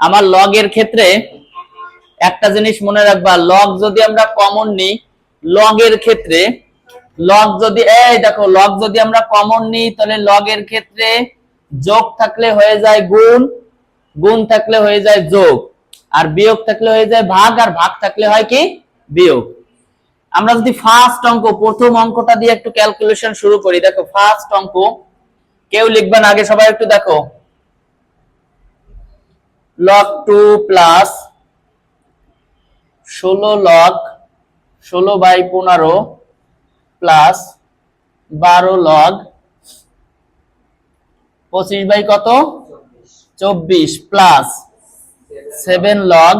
আমার লগের ক্ষেত্রে একটা জিনিস মনে রাখবা, লগ যদি আমরা কমন নিই, লগের ক্ষেত্রে লগ যদি এই দেখো লগ যদি আমরা কমন নিই তাহলে লগের ক্ষেত্রে যোগ থাকলে হয়ে যায় গুণ, গুণ থাকলে হয়ে যায় যোগ, আর বিয়োগ থাকলে হয়ে যায় ভাগ, আর ভাগ থাকলে হয় কি বিয়োগ। আমরা যদি ফার্স্ট অঙ্ক প্রথম অঙ্কটা দিয়ে একটু ক্যালকুলেশন শুরু করি, দেখো ফার্স্ট অঙ্ক কেউ লিখবেন আগে, সবাই একটু দেখো। log 2 plus 16 log 16/15 plus 12 log 25 কত 24 প্লাস 7 log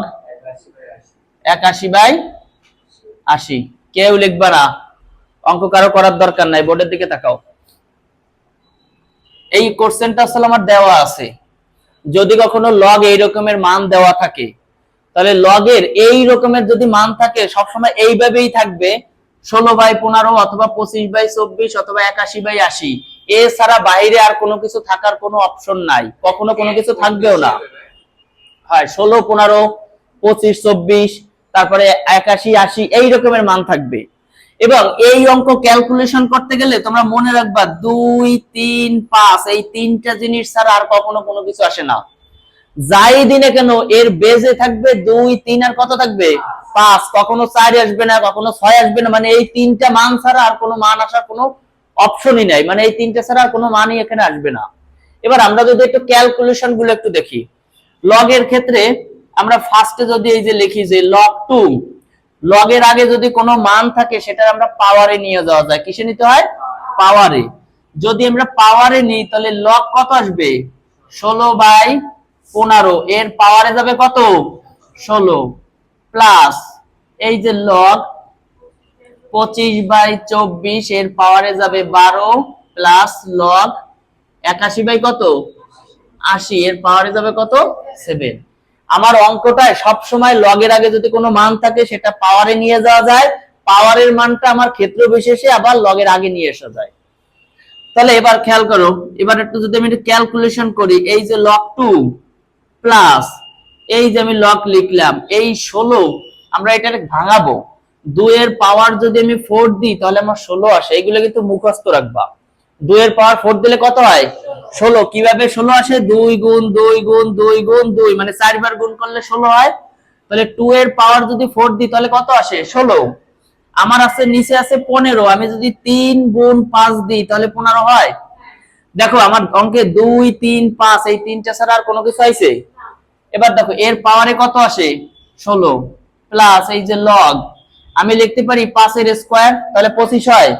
81/80। কেউ লিখবা না, অঙ্ক কারো করার দরকার নাই, বোর্ডের দিকে তাকাও। এই কোশ্চেনটা আসলে আমার দেওয়া আছে, যদি কখনো লগ এই রকমের মান দেওয়া থাকে তাহলে লগের এই রকমের যদি মান থাকে সবসময় এইভাবেই থাকবে, 16/15 অথবা 25/24 অথবা 81/80, এছাড়া বাইরে আর কোনো কিছু থাকার কোনো অপশন নাই, কখনো কোনো কিছু থাকবেও না। হয় 16, 15, 25, 24, তারপরে 81, 80 এই রকমের মান থাকবে। এবং এই অঙ্ক ক্যালকুলেশন করতে গেলে তোমরা মনে রাখবা 2, 3, 5 এই তিনটা জিনিস ছাড়া আর কখনো কোনো কিছু আসে না। যাই দিনে কেন এর বেজে থাকবে 2, 3 আর কত থাকবে 5, কখনো 4 আসবে না, কখনো 6 আসবে না, মানে এই তিনটা মান ছাড়া আর কোনো মান আসার কোনো অপশনই নাই, মানে এই তিনটা ছাড়া আর কোনো মানই এখানে আসবে না। এবার আমরা যদি একটু ক্যালকুলেশন গুলো একটু দেখি, লগের ক্ষেত্রে আমরা ফার্স্টে যদি এই যে লিখি যে log 2, লগের আগে যদি কোনো মান থাকে সেটা আমরা পাওয়ারে নিয়ে যাওয়া যায়, কিসে নিতে হয় পাওয়ারে। যদি আমরা পাওয়ারে নিই তাহলে লগ কত আসবে 16/15, এর পাওয়ারে যাবে কত 16 প্লাস এই যে লগ 25/24 এর পাওয়ারে যাবে 12 প্লাস লগ 81 কত 80 এর পাওয়ারে যাবে কত 7। আমার অঙ্কটায় সব সময় লগের আগে যদি কোনো মান থাকে সেটা পাওয়ারে নিয়ে যাওয়া যায়, পাওয়ারের মানটা আমার ক্ষেত্র বিশেষে আবার লগের আগে নিয়ে আসা যায়। তাহলে এবার খেয়াল করো, এবার একটু যদি আমি ক্যালকুলেশন করি, এই যে log 2 প্লাস এই যে আমি log লিখলাম এই 16, আমরা এটাকে ভাঙাবো, 2 এর পাওয়ার যদি আমি 4 দিই তাহলে আমার 16 আসে, এইগুলো কিন্তু মুখস্থ রাখবা। 2 এর পাওয়ার 4 দিলে কত হয় 16, কিভাবে 16 আসে 2 গুণ 2 গুণ 2 গুণ 2, মানে 4 বার গুণ করলে 16 হয়। তাহলে 2 এর পাওয়ার যদি 4 দিই তাহলে কত আসে 16, আমার আছে নিচে আছে 15, আমি যদি 3 গুণ 5 দিই তাহলে 15 হয়। দেখো আমার অঙ্কে 2, 3, 5 এই তিনটা ছাড়া আর কোনো কিছু আইছে। এবার দেখো এর পাওয়ারে কত আসে 16 প্লাস এই যে লগ, আমি লিখতে পারি 5 এর স্কয়ার তাহলে 25 হয়,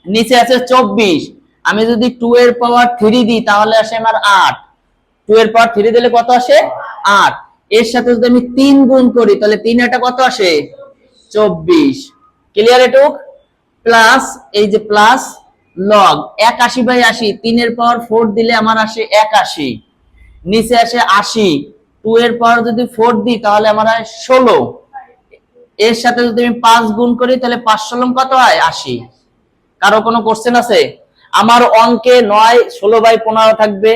নিচে আছে 24, আমি যদি 2 এর পাওয়ার 3 দিই তাহলে আসে আমার 8, 2 এর পাওয়ার 3 দিলে কত আসে 8, এর সাথে যদি আমি 3 গুণ করি তাহলে 3 এটা কত আসে 24। ক্লিয়ার এটুক? প্লাস এই যে প্লাস লগ 81/80, 3 এর পাওয়ার 4 দিলে আমার আসে 81, নিচে আসে 80, 2 এর পাওয়ার যদি 4 দিই তাহলে আমার হয় 16, এর সাথে যদি আমি 5 গুণ করি তাহলে 5 16 কত হয় 80। কারো কোনো কোশ্চেন আছে? আমার অঙ্কে 9 16/15 থাকবে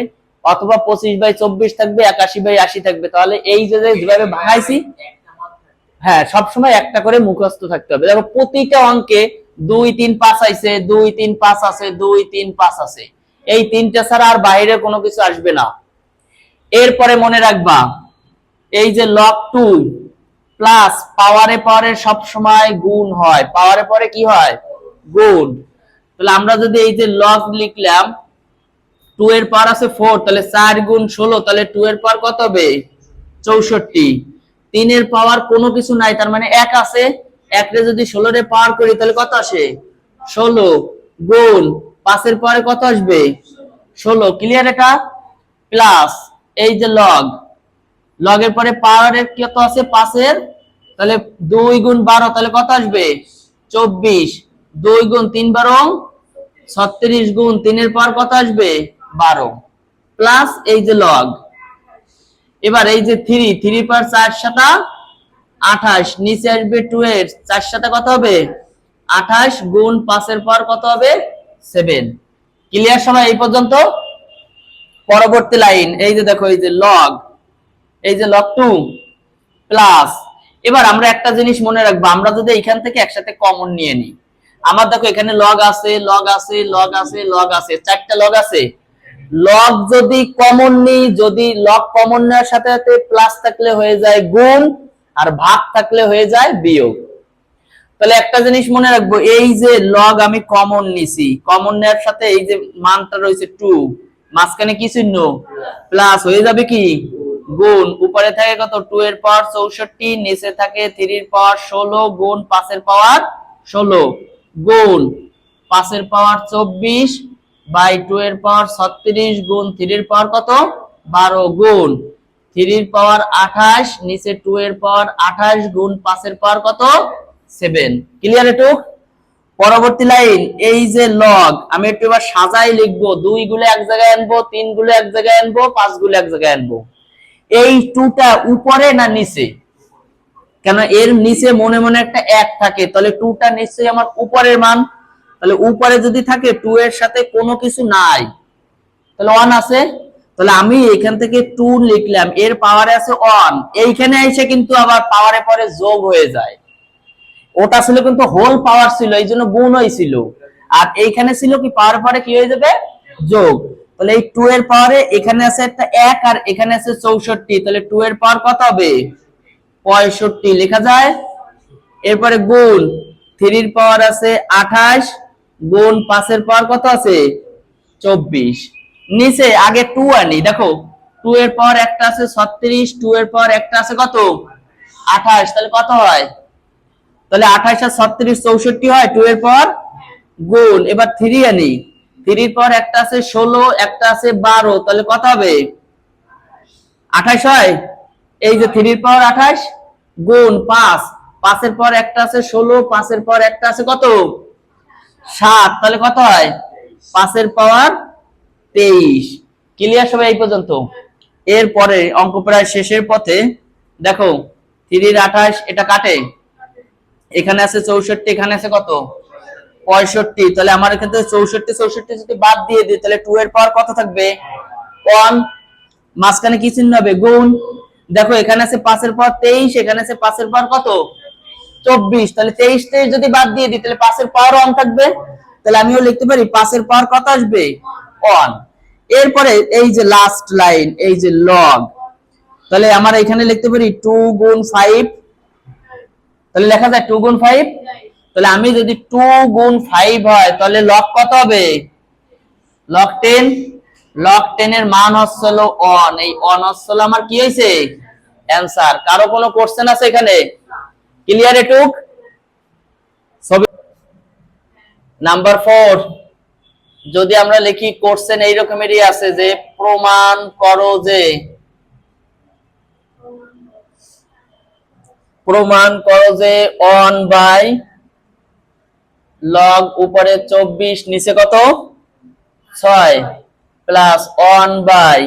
অথবা 25/24 থাকবে, 81/80 থাকবে, তাহলে এই যে যেভাবে ভাঙাইছি, হ্যাঁ সবসময় একটা করে মুখস্থ থাকতে হবে। দেখো প্রতিটা অঙ্কে 2, 3, 5 আইছে, 2, 3, 5 আছে, 2, 3, 5 আছে, এই তিনটা ছাড়া আর বাইরে কোনো কিছু আসবে না। এরপরে মনে রাখবা এই যে log 2 প্লাস পাওয়ারে পাওয়ারে সব সময় গুণ হয়, পাওয়ারে পরে কি হয় গুণ। তাহলে আমরা যদি এই যে log লিখলাম 2 এর পাওয়ার আছে 4, তাহলে 4 গুণ 16, তাহলে 2 এর পাওয়ার কত হবে 64, 3 এর পাওয়ার কোনো কিছু নাই তার মানে 1 আছে, 1 রে যদি 16 এর পাওয়ার করি তাহলে কত আসে 16 গুণ 5 এর পাওয়ারে কত আসবে 16। ক্লিয়ার এটা? প্লাস এই যে লগ, লগের পরে পাওয়ারের কত আছে 5 এর, তাহলে 2 গুণ 12 তাহলে কত আসবে 24, 2 গুণ 3 12 36 গুণ 3 এর পাওয়ার কত আসবে 12 প্লাস এই যে লগ। এবার এই যে 3 পাওয়ার 4 7 28, নিচে আসবে 2 এর 4 7 কত হবে 28 গুণ 5 এর পাওয়ার কত হবে 7। ক্লিয়ার সবাই এই পর্যন্ত? পরবর্তী লাইন এই যে দেখো এই যে লগ এই যে log 2 প্লাস, এবার আমরা একটা জিনিস মনে রাখবো, আমরা যদি এখান থেকে একসাথে কমন নিয়ে নিই, আমার দেখো এখানে লগ আছে, লগ আছে, লগ আছে, লগ আছে, চারটা লগ আছে। লগ যদি কমন নিই, যদি লগ কমন নেওয়ার সাথে সাথে প্লাস থাকলে হয়ে যায় গুণ, আর ভাগ থাকলে হয়ে যায় বিয়োগ। তাহলে একটা জিনিস মনে রাখবো, এই যে লগ আমি কমন নিছি, কমন নেওয়ার সাথে এই যে মানটা রয়েছে 2, মাঝখানে কি চিহ্ন, প্লাস, হয়ে যাবে কি গুণ। উপরে থাকে কত 2 এর পাওয়ার 64, নিচে থাকে 3 এর পাওয়ার 16 গুণ 5 এর পাওয়ার 16 গুণ 5 এর পাওয়ার 24 বাই 2 এর পাওয়ার 36 গুণ 3 এর পাওয়ার কত 12 গুণ 3 এর পাওয়ার 28, নিচে 2 এর পাওয়ার 28 গুণ 5 এর পাওয়ার কত 7। ক্লিয়ার? এটু পরবর্তী লাইন, এই যে লগ আমি একটু এবার সাজাই লিখবো, 2 গুলো এক জায়গায় আনবো, 3 গুলো এক জায়গায় আনবো, 5 গুলো এক জায়গায় আনবো। এই 2টা উপরে না নিচে? কেন এর নিচে মনে মনে একটা 1 থাকে, তাহলে 2টা নিশ্চয়ই আমার উপরের মান। তাহলে উপরে যদি থাকে 2 এর সাথে কোনো কিছু নাই, তাহলে 1 আছে। তাহলে আমি এখান থেকে 2 লিখলাম, এর পাওয়ারে আছে 1, এইখানে এসে কিন্তু আবার পাওয়ারে পরে যোগ হয়ে যায়। ওটা ছিল কিন্তু হোল পাওয়ার ছিল, এই জন্য গুণ হয়েছিল, আর এইখানে ছিল কি পাওয়ার পরে কি হয়ে যাবে যোগ। তাহলে এই 2 এর পাওয়ারে এখানে আছে একটা 1 আর এখানে আছে 64, তাহলে 2 এর পাওয়ার কত হবে 65 লেখা যায়। এরপরে গুণ 3 এর পাওয়ার আছে 28 গুণ 5 এর পাওয়ার কত আছে 24। নিচে আগে 2 আনি, দেখো 2 এর পাওয়ার একটা আছে 36, 2 এর পাওয়ার একটা আছে কত 28, তাহলে কত হয়, তাহলে 28 আর 36 64 হয় 2 এর পাওয়ার গুণ। এবার 3 আনি, 3 এর পাওয়ার একটা আছে 16, একটা আছে 12, তাহলে কত হবে 28 হয়। এই যে 3 এর পাওয়ার 28 গুণ 5, 5 এর পাওয়ার একটা আছে 16, 5 এর পাওয়ার একটা আছে কত 7, তাহলে কত হয় 5 এর পাওয়ার 23। ক্লিয়ার সবাই এই পর্যন্ত? এরপরে অঙ্ক প্রায় শেষের পথে, দেখো 3 এর 28 এটা কাটে, এখানে আছে 64, এখানে আছে কত 65, তাহলে আমার এখান থেকে 64 64 যদি বাদ দিয়ে দিই, তাহলে 2 এর পাওয়ার কত থাকবে 1, মাঝখানে কি চিহ্ন হবে গুণ। দেখো এখানে আছে 5 এর পাওয়ার 23, এখানে আছে 5 এর পাওয়ার কত 24, তাহলে 23 যদি বাদ দিয়ে দিই, তাহলে 5 এর পাওয়ার 1 থাকবে, তাহলে আমিও লিখতে পারি 5 এর পাওয়ার কত আসবে 1। এরপরে এই যে লাস্ট লাইন, এই যে লগ, তাহলে আমার এখানে লিখতে পারি 2 গুণ 5, তাহলে লেখা যায় 2 গুণ 5, তাহলে আমি যদি 2 গুণ 5 হয় তাহলে লগ কত হবে লগ 10, লগ 10 এর মান হচ্ছিল 1, এই 1 হচ্ছিল আমার কি হয়েছে অ্যানসার। কারো কোনো কোশ্চেন আছে এখানে? ক্লিয়ার? এটুক নাম্বার 4 যদি আমরা লিখি, কোশ্চেন এই রকমেরই আছে যে প্রমাণ করো যে, প্রমাণ করো যে 1 বাই লগ উপরে 24 নিচে কত 6 প্লাস 1 বাই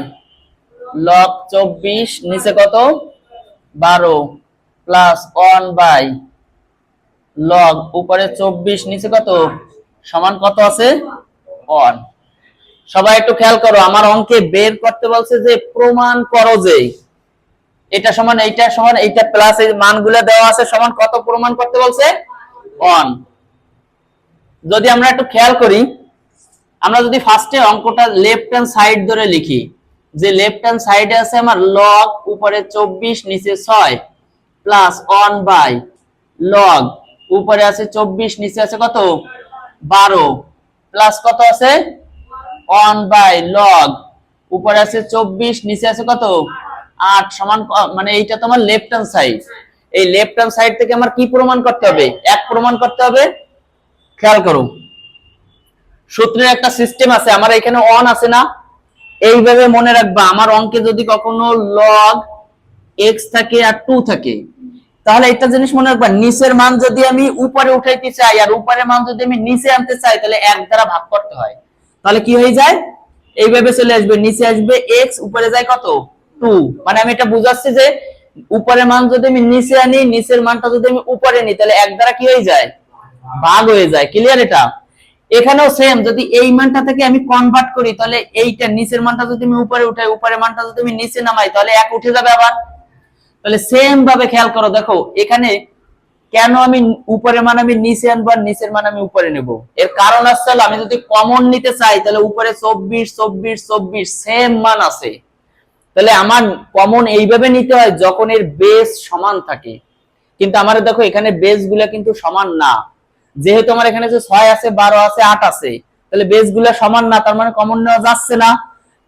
লগ 24 নিচে কত 12 প্লাস 1 বাই লগ উপরে 24 নিচে কত সমান কত আছে 1। সবাই একটু খেয়াল করো, আমার অঙ্কে বের করতে বলছে যে প্রমাণ করো যে এটা সমান এইটা সমান এইটা প্লাস এই মানগুলো দেওয়া আছে সমান কত প্রমাণ করতে বলছে 1। যদি আমরা একটু খেয়াল করি, আমরা যদি ফার্স্টে অঙ্কটা লেফট হ্যান্ড সাইড ধরে লিখি, যে লেফট হ্যান্ড সাইডে আছে আমার লগ উপরে 24 নিচে 6 প্লাস 1 বাই লগ উপরে আছে 24 নিচে আছে কত 12 প্লাস কত আছে 1 বাই লগ উপরে আছে 24 নিচে আছে কত 8 সমান, মানে এইটা তোমার লেফট হ্যান্ড সাইড। এই লেফট হ্যান্ড সাইড থেকে আমার কি প্রমাণ করতে হবে 1 প্রমাণ করতে হবে। খেয়াল করো, সূত্রের একটা সিস্টেম আছে, আমার এখানে 1 আছে না, এইভাবে মনে রাখবা। আমার অঙ্কে যদি কখনো লগ x থাকে আর 2 থাকে, তাহলে একটা জিনিস মনে রাখবা, নিচের মান যদি আমি উপরে উঠাইতে চাই আর উপরের মান যদি আমি নিচে আনতে চাই, তাহলে 1 দ্বারা ভাগ করতে হয়। তাহলে কি হয়ে যায় এইভাবে চলে আসবে, নিচে আসবে x, উপরে যায় কত 2, মানে আমি এটা বুঝাচ্ছি যে উপরের মান যদি আমি নিচে আনি, নিচের মানটা যদি আমি উপরে নিই, তাহলে 1 দ্বারা কি হয়ে যায় ভাগ হয়ে যায়। ক্লিয়ার? এটা এখানেও সেম, যদি এই মানটা থেকে আমি কনভার্ট করি তাহলে এইটা নিচের মানটা যদি আমি উপরে উঠাই, উপরের মানটা যদি আমি নিচে নামাই তাহলে 1 উঠে যাবে আবার। তাহলে সেম ভাবে খেয়াল করো, দেখো এখানে কেন আমি উপরের মান আমি নিচে আনবো আর নিচের মান আমি উপরে নেব, এর কারণ আছে আমি যদি কমন নিতে চাই তাহলে উপরে 24 24 24 সেম মান আছে, তাহলে আমার কমন এইভাবে নিতে হয় যখন এর বেস সমান থাকে। কিন্তু আমার দেখো এখানে বেস গুলা কিন্তু সমান না, যেহেতু আমার এখানে যে 6 আছে 12 আছে 8 আছে, তাহলে বেস গুলা সমান না, তার মানে কমন নেওয়া যাচ্ছে না।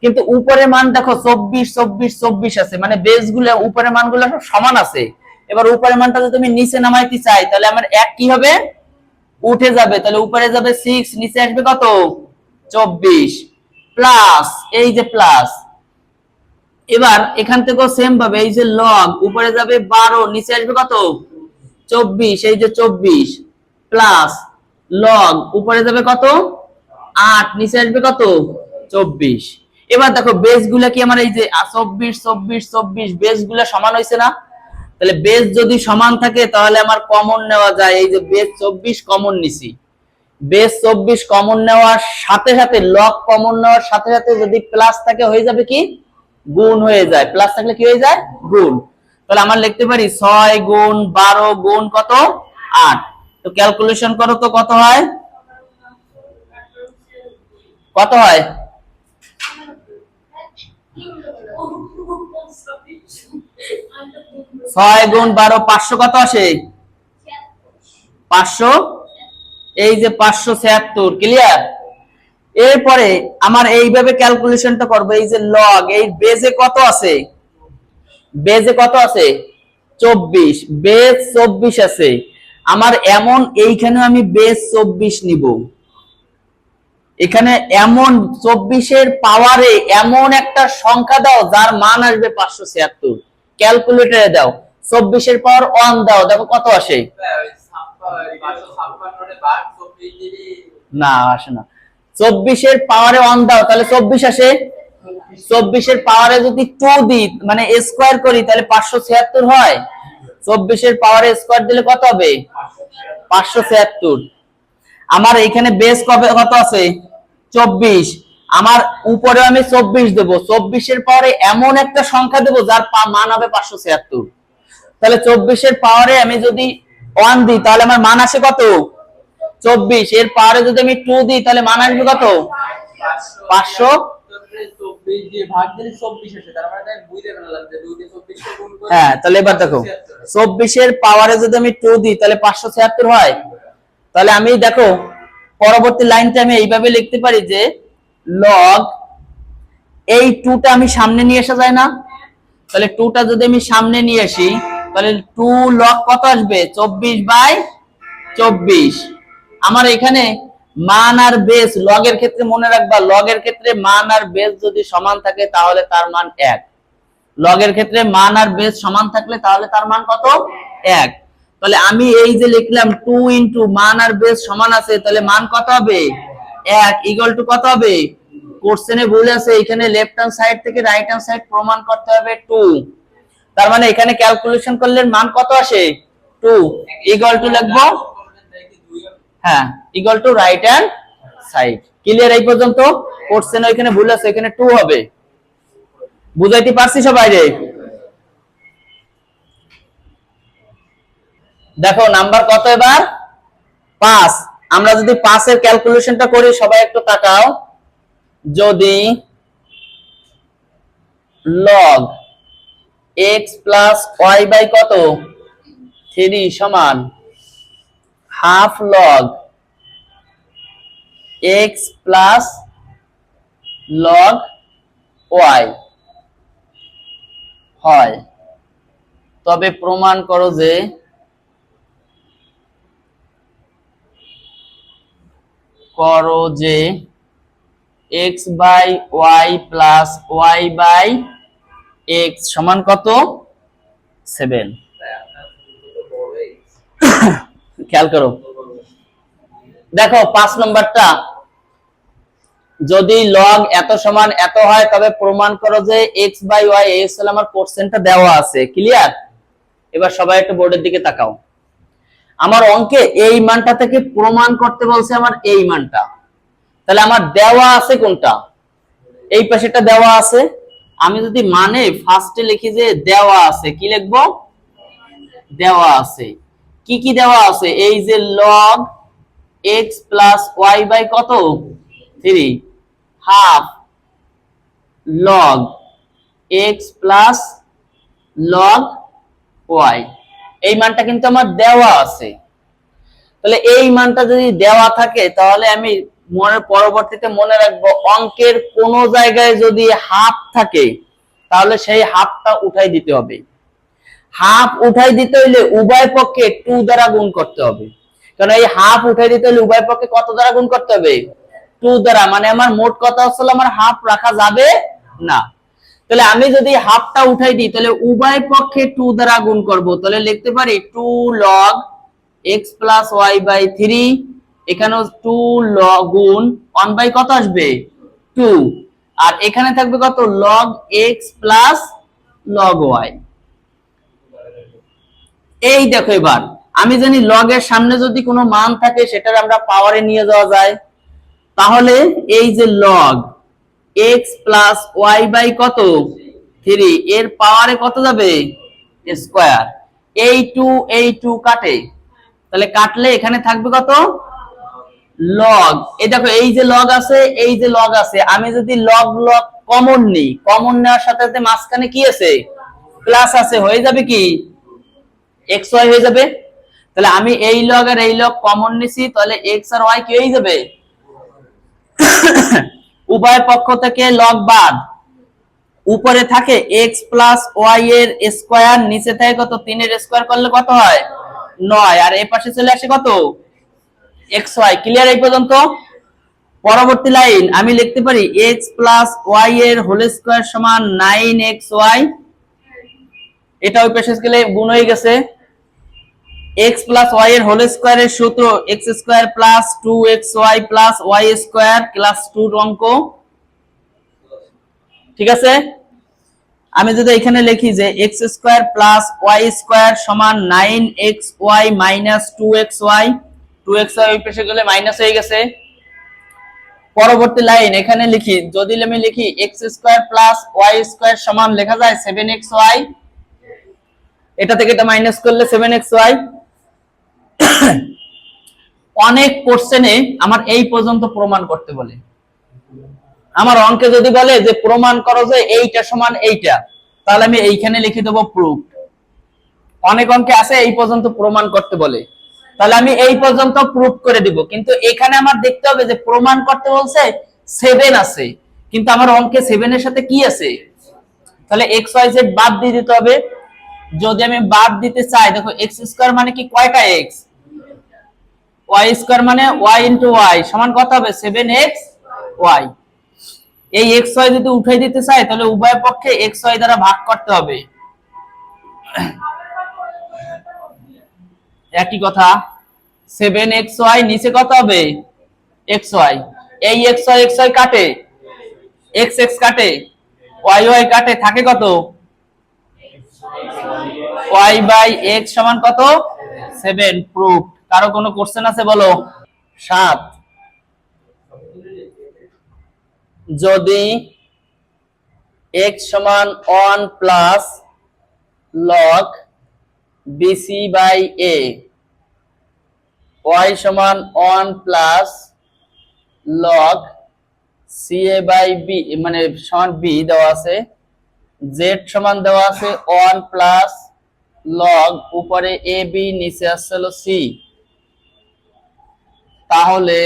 কিন্তু উপরের মান দেখো 24 24 24 আছে, মানে বেস গুলা উপরের মানগুলো সব সমান আছে। এবার উপরের মানটা যদি তুমি নিচে নামাইতে চাই তাহলে আমার 1 কি হবে, উঠে যাবে, তাহলে উপরে যাবে 6, নিচে আসবে কত 24 প্লাস এই যে প্লাস। এবার এখান থেকেও সেম ভাবে এই যে লগ উপরে যাবে 12, নিচে আসবে কত 24, এই যে 24 প্লাস লগ উপরে যাবে কত 8, নিচে আসবে কত 24। এবার দেখো বেস গুলা কি আমার এই যে 24 24 24 বেস গুলা সমান হয়েছে না, তাহলে বেস যদি সমান থাকে তাহলে আমার কমন নেওয়া যায়, এই যে বেস 24 কমন নিছি, বেস 24 কমন নেওয়ার সাথে সাথে লগ কমন নেওয়ার সাথে সাথে যদি প্লাস থাকে হয়ে যাবে কি গুণ হয়ে যায়, প্লাস থাকলে কি হয়ে যায় গুণ। তাহলে আমরা লিখতে পারি 6 গুণ 12 গুণ কত 8। তো ক্যালকুলেশন করো তো কত হয়, কত হয় 6 গুণ 12 500 কত আসে 500, এই যে 576, ক্লিয়ার। এরপরে আমার এইভাবে ক্যালকুলেশনটা করব, এই যে লগ এই বেজে কত আছে, বেজে কত আছে 24, বেজ 24 আছে আমার, এমন এইখানে আমি বেজ 24 নিব, এখানে এমন 24 এর পাওয়ারে এমন একটা সংখ্যা দাও যার মান আসবে 576, ক্যালকুলেটরে দাও 24 এর পাওয়ার 1 দাও, দেখো কত আসে, না আসে না, 24 এর পাওয়ারে 1 দাও তাহলে 24 আসে, 24 এর পাওয়ারে যদি 2 দিই মানে স্কয়ার করি তাহলে 576 হয়, 24 এর পাওয়ারে স্কয়ার দিলে কত হবে 576। আমার এখানে বেস কত আছে 24, আমার উপরে আমি 24 দেব, 24 এর পাওয়ারে এমন একটা সংখ্যা দেব যার মান হবে 576, তাহলে 24 এর পাওয়ারে আমি যদি 1 দিই তাহলে আমার মান আসে কত 24, এর পাওয়ারে যদি আমি 2 দিই তাহলে মান আসবে কত 500, হ্যাঁ। তাহলে এবার দেখো 24 এর পাওয়ারে যদি আমি 2 দিই তাহলে 576 হয়, তাহলে আমি দেখো পরবর্তী লাইনটা আমি এইভাবে লিখতে পারি যে লগ এই 2টা আমি সামনে নিয়ে আসা যায় না, তাহলে 2টা যদি আমি সামনে নিয়ে আসি তাহলে 2 লগ কত আসবে 24/24। আমার এখানে মান আর বেস লগের ক্ষেত্রে মনে রাখবা, লগের ক্ষেত্রে মান আর বেস যদি সমান থাকে তাহলে তার মান 1, লগের ক্ষেত্রে মান আর বেস সমান থাকলে তাহলে তার মান কত 1। তাহলে আমি এই যে লিখলাম 2 ইনটু মান আর বেস সমান আছে, তাহলে মান কত হবে 1 ইকুয়াল টু কত হবে, কোশ্চেনে ভুল আছে, এখানে লেফট হ্যান্ড সাইড থেকে রাইট হ্যান্ড সাইড প্রমাণ করতে হবে 2, তার মানে এখানে ক্যালকুলেশন করলে মান কত আসে 2 ইকুয়াল টু লিখবো, হ্যাঁ equal to right hand side. Clear এই পর্যন্ত, কোশ্চেনে এখানে ভুল আছে, এখানে 2 হবে, বুঝাইতে পারছি সবাই রে। দেখো নাম্বার কত এবার 5, আমরা যদি 5 এর ক্যালকুলেশনটা করি সবাই একটু তাকাও, যদি log x plus y by কত 3 সমান half log x plus log y হয়, তবে প্রমাণ করো যে x by y plus y by x সমান কত 7। খেয়াল করো, দেখো 5 নম্বরটা, যদি লগ এত সমান এত হয় তবে প্রমাণ করো যে x বাই y, এই হলো আমার কোশ্চেনটা দেওয়া আছে, ক্লিয়ার। এবার সবাই একটু বোর্ডের দিকে তাকাও, আমার অঙ্কে এই মানটা থেকে প্রমাণ করতে বলছে আমার এই মানটা, তাহলে আমার দেওয়া আছে কোনটা, এই পাশেটা দেওয়া আছে। আমি যদি মানে ফার্স্টে লিখি যে দেওয়া আছে, কি লিখবো, দেওয়া আছে। কি কি দেওয়া আছে, এই যে log x plus y by কত 3 half log x plus log y, এই মানটা কিন্তু আমার দেওয়া আছে। তাহলে এই মানটা যদি দেওয়া থাকে তাহলে আমি পরবর্তীতে মনে রাখবো অঙ্কের কোন জায়গায় যদি হাফ থাকে তাহলে সেই হাফটা উঠাই দিতে হবে। হাফ উঠাই দিতে হইলে উভয় পক্ষে 2 দ্বারা গুণ করতে হবে, কারণ এই হাফ উঠাই দিতে হলে উভয় পক্ষে কত দ্বারা গুণ করতে হবে, 2 দ্বারা। মানে আমার মোট কথা হচ্ছে আমার হাফ রাখা যাবে না। তাহলে আমি যদি হাফটা উঠাই দিই তাহলে উভয় পক্ষে 2 দ্বারা গুণ করব, তাহলে লিখতে পারি 2 log x plus y by 3, এখানেও 2 log গুণ 1 বাই কত আসবে 2, আর এখানে থাকবে কত log x plus log y। এই দেখো এবার আমি জানি লগ এর সামনে যদি কোনো মান থাকে সেটার আমরা পাওয়ারে নিয়ে যাওয়া যায়, তাহলে এই যে log x plus y by কত 3 এর পাওয়ারে কত যাবে স্কয়ার, এই 2 কাটে, তাহলে কাটলে এখানে থাকবে কত লগ। এই দেখো এই যে লগ আছে, এই যে লগ আছে, আমি যদি লগ লগ কমন নিই, কমন নেওয়ার সাথে সাথে মাঝখানে কি আছে প্লাস আছে, হয়ে যাবে কি xy হয়ে যাবে। তাহলে আমি এই লগ আর এই লগ কমন নিছি, তাহলে x আর y কি হয়ে যাবে উভয় পক্ষ থেকে লগ বাদ, উপরে থাকে x প্লাস y এর স্কয়ার, নিচে থাকে কত 3 এর স্কয়ার করলে কত হয় 9, আর এই পাশে চলে আসে কত xy। ক্লিয়ার এই পর্যন্ত? পরবর্তী লাইন আমি লিখতে পারি x প্লাস y এর হোল স্কয়ার সমান 9xy, এটা ওই পাশে গেলে গুণ হয়ে গেছে। x প্লাস y এর হোল স্কয়ারের সূত্র x square plus 2xy plus y square class 2 অঙ্ক, ঠিক আছে। আমি যদি এখানে লিখি যে x square plus y square সমান 9xy মাইনাস 2xy, 2xy ওই পাশে গেলে মাইনাস হয়ে গেছে। পরবর্তী লাইন এখানে লিখি, যদি আমি লিখি x square plus y square সমান লেখা যায় 7xy, এটা থেকে এটা মাইনাস করলে 7xy। অনেক কোশ্চেনে আমার এই পর্যন্ত প্রমাণ করতে বলে, আমার অঙ্কে যদি বলে যে প্রমাণ করো যে এইটা সমান এইটা, তাহলে আমি এইখানে লিখে দেবো প্রুফ। অনেক অঙ্কে আছে এই পর্যন্ত প্রমাণ করতে বলে, তাহলে আমি এই পর্যন্ত প্রুফ করে দিব। কিন্তু এখানে আমার দেখতে হবে যে প্রমাণ করতে বলছে 7 আছে, কিন্তু আমার অঙ্কে 7 এর সাথে কি আছে, তাহলে x y z বাদ দিয়ে দিতে হবে। যদি আমি বাদ দিতে চাই, দেখো x স্কয়ার মানে কি কয়টা x, y স্কয়ার মানে y ইনটু y সমান কত হবে 7xy। এই xy যদি উঠাই দিতে চাই তাহলে উভয় পক্ষে xy দ্বারা ভাগ করতে হবে, একই কথা। 7xy নিচে কত হবে xy, এই xy কাটে, x কাটে, y কাটে, থাকে কত y বাই x সমান কত 7, প্রুফ। কারো কোনো কোশ্চেন আছে বলো? 7, যদি x সমান 1 plus log bc by a, y সমান 1 plus log ca by b, মানে সমান b দেওয়া আছে, z সমান দেওয়া আছে 1 প্লাস log উপরে ab নিচে আসছিল c, তাহলে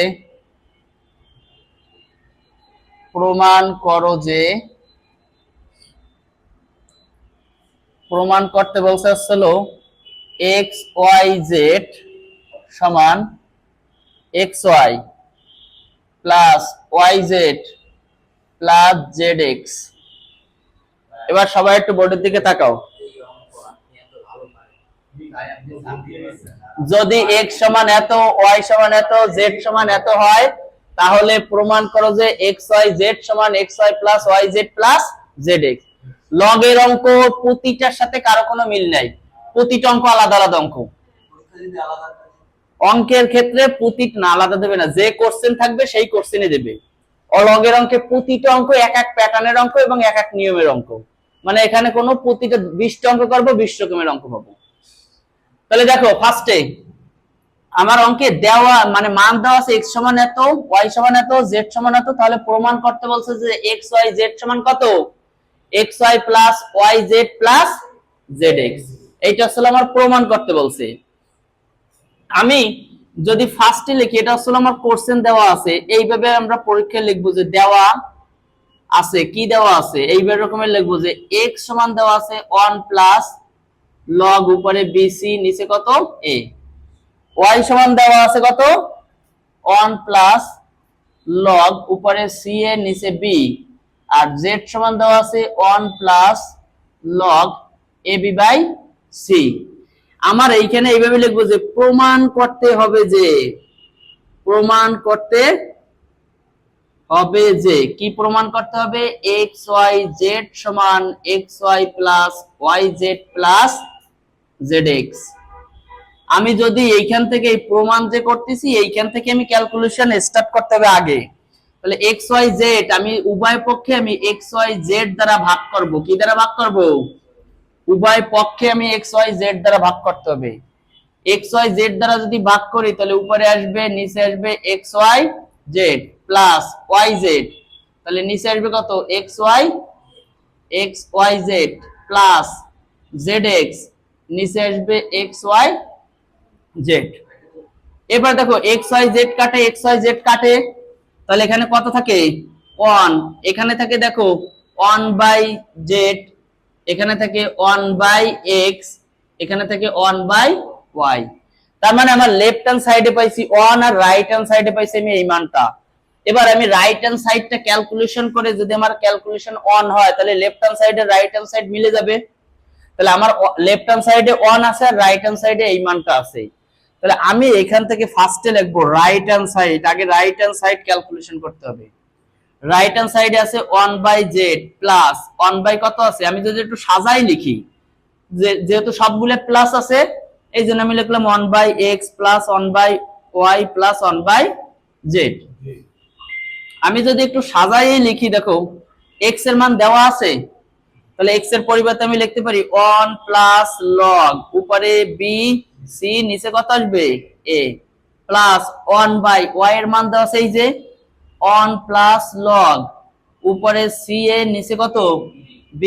প্রমাণ করো যে, প্রমাণ করতে বলছে আসছিল x y z সমান xy plus yz plus zx। এবার সবাই একটু বোর্ডের দিকে তাকাও। যদি x সমান এত, y সমান এত, z সমান এত হয়, তাহলে প্রমাণ করো যে xy z সমান xy plus yz plus zx। লগের অঙ্ক প্রতিটার সাথে কারো কোনো মিল নাই, প্রতিটা অঙ্ক আলাদা আলাদা অঙ্ক। অঙ্কের ক্ষেত্রে প্রতীক না আলাদা দেবে না, যে কোশ্চেন থাকবে সেই কোশ্চেনে দেবে। লগের অঙ্কে প্রতিটা অঙ্ক এক এক প্যাটার্নের অঙ্ক এবং এক এক নিয়মের অঙ্ক, মানে এখানে কোনো প্রতিটা 20টা অঙ্ক করবো 20 রকমের অঙ্ক পাবো। তাহলে দেখো ফার্স্টে আমার অঙ্কে দেওয়া মানে মান দেওয়া আছে x সমান এত, y সমান এত, z সমান এত, তাহলে প্রমাণ করতে বলছে যে x y z সমান কত, xy plus yz plus zx, এইটা আসলে আমার প্রমাণ করতে বলছে। আমি যদি ফার্স্টে লিখি, এটা আসলে আমার কোশ্চেন দেওয়া আছে, এইভাবে আমরা পরীক্ষায় লিখবো যে দেওয়া আছে, কি দেওয়া আছে এইভাবে রকমের লিখবো যে x সমান দেওয়া আছে 1 প্লাস লগ উপরে bc নিচে কত a, y সমান দেওয়া আছে কত 1 প্লাস লগ উপরে c এর নিচে b, আর z সমান দেওয়া আছে 1 plus log ab by c। আমার এইখানে এইভাবে লিখবো যে প্রমাণ করতে হবে যে, প্রমাণ করতে হবে যে, কি প্রমাণ করতে হবে, xyz সমান xy plus yz plus zx। আমি যদি এইখান থেকে এই প্রমাণ যে করতেছি এইখান থেকে আমি ক্যালকুলেশন স্টার্ট করতে হবে আগে, তাহলে xyz আমি উভয় পক্ষে আমি xyz দ্বারা ভাগ করব, কি দ্বারা ভাগ করব, উভয় পক্ষে আমি xyz দ্বারা ভাগ করতে হবে। xyz দ্বারা যদি ভাগ করি তাহলে উপরে আসবে নিচে আসবে xyz প্লাস yz, তাহলে নিচে আসবে কত xyz প্লাস zx, নিচে আসবে xyz। এবার দেখো xyz কাটে xyz কাটে, তাহলে এখানে কত থাকে 1, এখানে থাকে দেখো 1 বাই z, এখানে থাকে 1 বাই x, এখানে থাকে 1 বাই y। তার মানে আমার লেফট হ্যান্ড সাইডে পাইছি 1 আর রাইট হ্যান্ড সাইডে পাইছি আমি এই মানটা। এবার আমি রাইট হ্যান্ড সাইডটা ক্যালকুলেশন করে যদি আমার ক্যালকুলেশন 1 হয় তাহলে লেফট হ্যান্ড সাইডে রাইট হ্যান্ড সাইড মিলে যাবে, তাহলে আমার লেফট হ্যান্ড সাইডে 1 আছে আর রাইট হ্যান্ড সাইডে এই মানটা আছে। তাহলে আমি এখান থেকে ফার্স্টে লিখবো রাইট হ্যান্ড সাইড, আগে রাইট হ্যান্ড সাইড ক্যালকুলেশন করতে হবে। রাইট হ্যান্ড সাইডে আছে 1 বাই z প্লাস 1 বাই কত আছে, আমি যদি একটু সাজাই লিখি, যেহেতু সবগুলো প্লাস আছে এই জন্য আমি লিখলাম 1 by x plus 1 by y plus 1 by z। আমি যদি একটু সাজাই লিখি, দেখো x এর মান দেওয়া আছে, তাহলে x এর পরিবর্তে আমি লিখতে পারি 1 প্লাস লগ উপরে b c নিচে কত আসবে a প্লাস 1 বাই y এর মান দেওয়া আছে এই যে 1 প্লাস লগ উপরে c এর নিচে কত b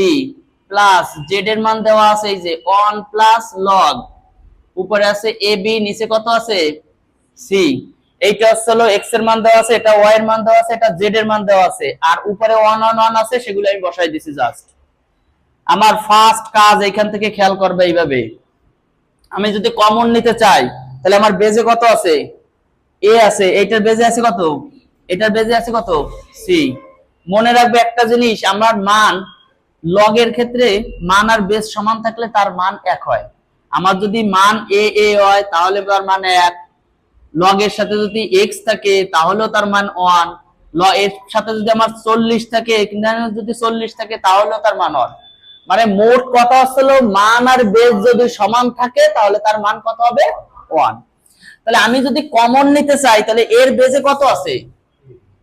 প্লাস z এর মান দেওয়া আছে এই যে 1 প্লাস লগ উপরে আছে ab নিচে কত আছে c। এইটা হলো x এর মান দেওয়া আছে, এটা y এর মান দেওয়া আছে, এটা z এর মান দেওয়া আছে, আর উপরে 1 1 1 আছে সেগুলো আমি বসাই দিছি জাস্ট। আমার ফার্স্ট কাজ এখান থেকে খেয়াল করবে এইভাবে, আমি যদি কমন নিতে চাই তাহলে আমার বেজে কত আছে a আছে, এইটার বেজে আছে কত, এটার বেজে আছে কত c। মনে রাখবে একটা জিনিস, আমার মান লগের ক্ষেত্রে মান আর বেস সমান থাকলে তার মান এক হয়। আমার যদি মান a a হয় তাহলে তার মান 1, লগের সাথে যদি x থাকে তাহলেও তার মান 1, লগ এর সাথে যদি আমার 40 থাকে, এখানে যদি 40 থাকে তাহলেও তার মান 1। মানে মোট কথা হলো মান আর বেস যদি সমান থাকে তাহলে তার মান কত হবে 1। তাহলে আমি যদি কমন নিতে চাই তাহলে এর বেজে কত আছে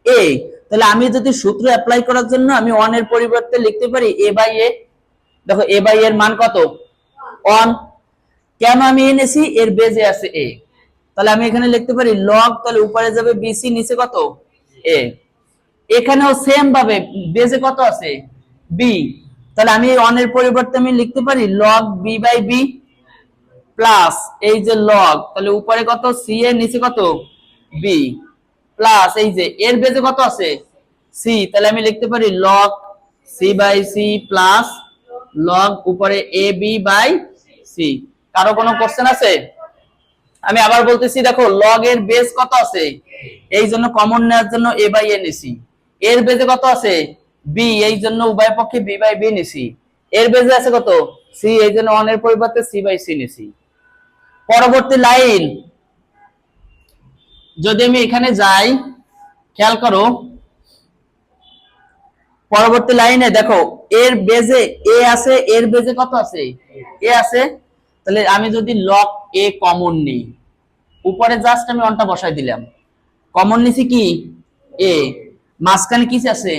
a, তাহলে আমি যদি সূত্র অ্যাপ্লাই করার জন্য আমি 1 এর পরিবর্তে লিখতে পারি a বাই a। দেখো a বাই এর মান কত 1, কেন আমি এনেছি এর বেজে আছে a, তাহলে আমি এখানে লিখতে পারি লগ, তাহলে উপরে যাবে bc নিচে কত a, এখানেও সেম ভাবে বেজে কত আছে b, তাহলে আমি 1 এর পরিবর্তে আমি লিখতে পারি log b by b plus এই যে লগ, তাহলে উপরে কত c এর নিচে কত b প্লাস এই যে এর বেজে কত আছে c, তাহলে আমি লিখতে পারি log c by c plus log উপরে a b বাই c। কারো কোনো কোশ্চেন আছে? আমি আবার বলতেছি, দেখো লগ এর বেস কত আছে, এই জন্য কমন নেওয়ার জন্য a বাই a নিছি, এর বেজে কত আছে b, এই জন্য উভয় পক্ষে b বাই b নিছি, এর বেজে আছে কত c, এই জন্য 1 এর পরিবর্তে c বাই c নিছি। পরবর্তী লাইন যদি আমি এখানে যাই, খেয়াল করো পরবর্তী লাইনে দেখো এর বেজে a আছে, এর বেজে কত আছে a আছে, তাহলে আমি যদি লগ a কমন নিই উপরে জাস্ট আমি অনটা বসাই দিলাম, কমন নিছি কি এ, মাঝখানে কি আছে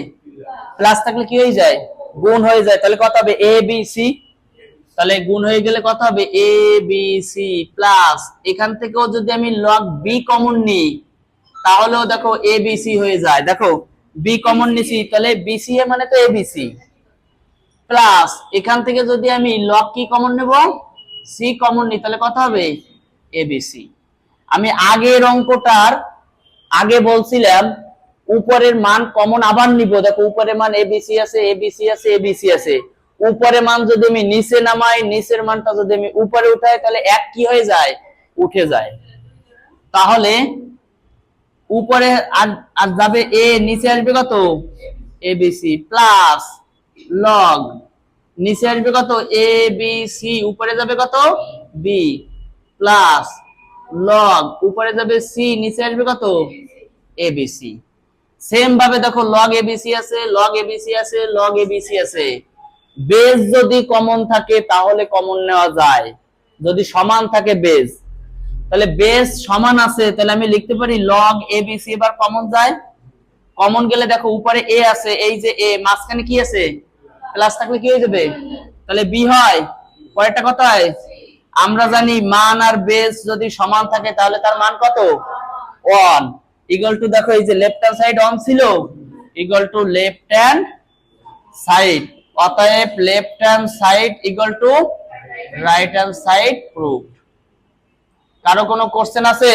প্লাস থাকলে কি হয়ে যায় গুণ হয়ে যায়, তাহলে কত হবে এ বি সি, তাহলে গুণ হয়ে গেলে কত হবে এ বি সি প্লাস এখান থেকেও যদি আমি লগ বি কমন নিই তাহলেও দেখো এ বি সি হয়ে যায়, দেখো বি কমন নিছি তাহলে বিসি এ মানে তো এ বি সি প্লাস এখান থেকে যদি আমি লগ কি কমন নেব সি কমন নিই তাহলে কত হবে এবিসি। আমি আগের অঙ্কটার আগে বলছিলাম উপরের মান কমন আবার নিব, দেখো উপরের মান এবিসি আছে এবিসি আছে এবিসি আছে, উপরের মান যদি আমি নিচে নামাই নিচের মানটা যদি আমি উপরে উঠাই তাহলে এক কি হয়ে যায় উঠে যায়, তাহলে উপরে আর আর যাবে এ, নিচে আসবে কত এবিসি প্লাস লগ, নিচে আসবে কত এ বি সি, উপরে যাবে কত বি প্লাস লগ, উপরে যাবে সি, নিচে আসবে কত এবিসি। সেম ভাবে দেখো লগ এবিসি আছে লগ এবিসি আছে লগ এবিসি আছে, বেস যদি কমন থাকে তাহলে কমন নেওয়া যায়, যদি সমান থাকে বেস, তাহলে বেস সমান আছে তাহলে আমি লিখতে পারি লগ এবিসি, এবার কমন যায়, কমন গেলে দেখো উপরে এ আছে, এই যে এ মাঝখানে কি আছে প্লাস থাকলে কি হয়ে যাবে তাহলে বি হয়, পরেরটা কত হয় আমরা জানি মান আর বেস যদি সমান থাকে তাহলে তার মান কত 1 ইকুয়াল টু, দেখো এই যে লেফট হ্যান্ড সাইড অন ছিল equal to left hand side, অতএব left hand side equal to right hand side proof. কারো কোনো কোশ্চেন আছে?